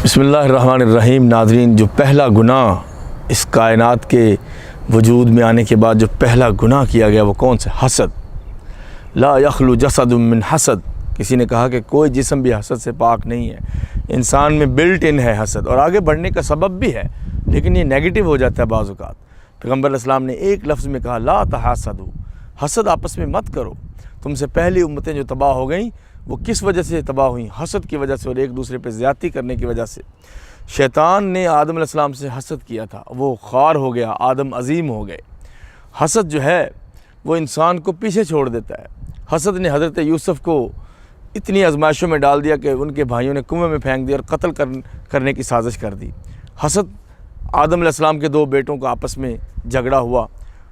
بسم اللہ الرحمن الرحیم۔ ناظرین، جو پہلا گناہ اس کائنات کے وجود میں آنے کے بعد جو پہلا گناہ کیا گیا وہ کون سا؟ حسد۔ لا یخلو جسد من حسد۔ کسی نے کہا کہ کوئی جسم بھی حسد سے پاک نہیں ہے۔ انسان میں بلٹ ان ہے حسد، اور آگے بڑھنے کا سبب بھی ہے، لیکن یہ نیگیٹو ہو جاتا ہے بعض اوقات۔ پیغمبر علیہ السلام نے ایک لفظ میں کہا لا تحاسدوا، حسد آپس میں مت کرو۔ تم سے پہلی امتیں جو تباہ ہو گئیں وہ کس وجہ سے تباہ ہوئیں؟ حسد کی وجہ سے، اور ایک دوسرے پہ زیادتی کرنے کی وجہ سے۔ شیطان نے آدم علیہ السلام سے حسد کیا تھا، وہ خوار ہو گیا، آدم عظیم ہو گئے۔ حسد جو ہے وہ انسان کو پیچھے چھوڑ دیتا ہے۔ حسد نے حضرت یوسف کو اتنی آزمائشوں میں ڈال دیا کہ ان کے بھائیوں نے کنویں میں پھینک دیا اور قتل کرنے کی سازش کر دی۔ حسد، آدم علیہ السلام کے دو بیٹوں کا آپس میں جھگڑا ہوا،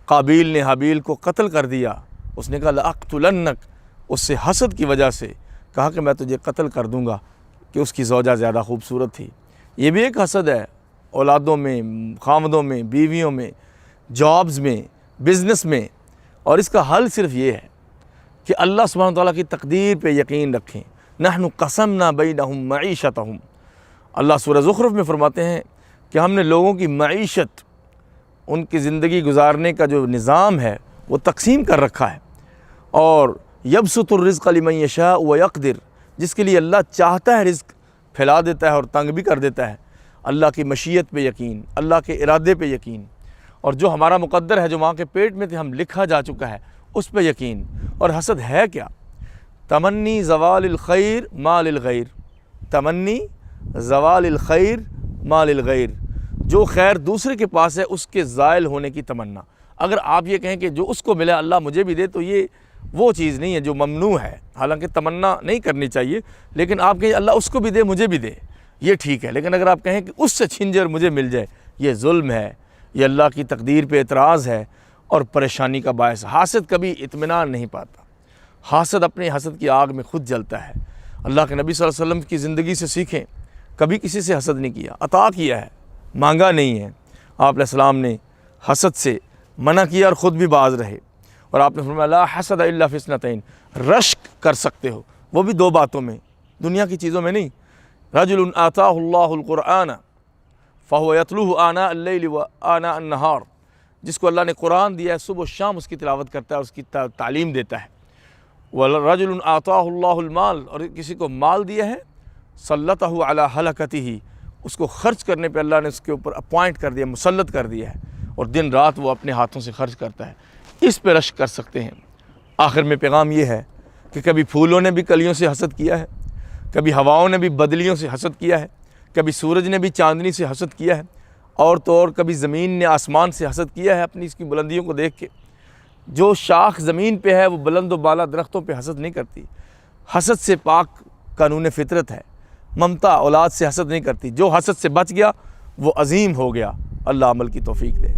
قابیل نے حابیل کو قتل کر دیا۔ اس نے کہا لأقتلنک، اس سے حسد کی وجہ سے کہا کہ میں تجھے قتل کر دوں گا، کہ اس کی زوجہ زیادہ خوبصورت تھی۔ یہ بھی ایک حسد ہے، اولادوں میں، خامدوں میں، بیویوں میں، جابز میں، بزنس میں۔ اور اس کا حل صرف یہ ہے کہ اللہ سبحانہ وتعالیٰ کی تقدیر پہ یقین رکھیں۔ نحن قسمنا بینہم معیشتہم، اللہ سورہ زخرف میں فرماتے ہیں کہ ہم نے لوگوں کی معیشت، ان کی زندگی گزارنے کا جو نظام ہے وہ تقسیم کر رکھا ہے۔ اور یبسط الرزق لمن یشاء ویقدر، جس کے لیے اللہ چاہتا ہے رزق پھیلا دیتا ہے اور تنگ بھی کر دیتا ہے۔ اللہ کی مشیت پہ یقین، اللہ کے ارادے پہ یقین، اور جو ہمارا مقدر ہے، جو ماں کے پیٹ میں تھے ہم لکھا جا چکا ہے، اس پہ یقین۔ اور حسد ہے کیا؟ تمنی زوال الخیر ما للغیر، تمنی زوال الخیر ما للغیر، جو خیر دوسرے کے پاس ہے اس کے زائل ہونے کی تمنا۔ اگر آپ یہ کہیں کہ جو اس کو ملا اللہ مجھے بھی دے، تو یہ وہ چیز نہیں ہے جو ممنوع ہے۔ حالانکہ تمنا نہیں کرنی چاہیے، لیکن آپ کہیں اللہ اس کو بھی دے مجھے بھی دے، یہ ٹھیک ہے۔ لیکن اگر آپ کہیں کہ اس سے چھن جائے اور مجھے مل جائے، یہ ظلم ہے، یہ اللہ کی تقدیر پہ اعتراض ہے اور پریشانی کا باعث۔ حاسد کبھی اطمینان نہیں پاتا، حاسد اپنے حسد کی آگ میں خود جلتا ہے۔ اللہ کے نبی صلی اللہ علیہ وسلم کی زندگی سے سیکھیں، کبھی کسی سے حسد نہیں کیا، عطا کیا ہے، مانگا نہیں ہے۔ آپ علیہ السلام نے حسد سے منع کیا اور خود بھی باز رہے، اور آپ نے فرمایا لا حسد الا فی اثنتین، رشک کر سکتے ہو، وہ بھی دو باتوں میں، دنیا کی چیزوں میں نہیں۔ رجل آتاہ اللہ القرآن فہو یتلوہ آناء اللیل وآناء النہار، جس کو اللہ نے قرآن دیا ہے صبح و شام اس کی تلاوت کرتا ہے، اس کی تعلیم دیتا ہے۔ ورجل آتاہ اللہ المال، اور کسی کو مال دیا ہے، سلطہ علی ہلکتہ، اس کو خرچ کرنے پہ اللہ نے اس کے اوپر اپوائنٹ کر دیا، مسلط کر دیا ہے، اور دن رات وہ اپنے ہاتھوں سے خرچ کرتا ہے، اس پہ رشک کر سکتے ہیں۔ آخر میں پیغام یہ ہے کہ کبھی پھولوں نے بھی کلیوں سے حسد کیا ہے، کبھی ہواؤں نے بھی بدلیوں سے حسد کیا ہے، کبھی سورج نے بھی چاندنی سے حسد کیا ہے، اور تو اور کبھی زمین نے آسمان سے حسد کیا ہے اپنی اس کی بلندیوں کو دیکھ کے۔ جو شاخ زمین پہ ہے وہ بلند و بالا درختوں پہ حسد نہیں کرتی۔ حسد سے پاک قانون فطرت ہے۔ ممتا اولاد سے حسد نہیں کرتی۔ جو حسد سے بچ گیا وہ عظیم ہو گیا۔ اللہ عمل کی توفیق دے۔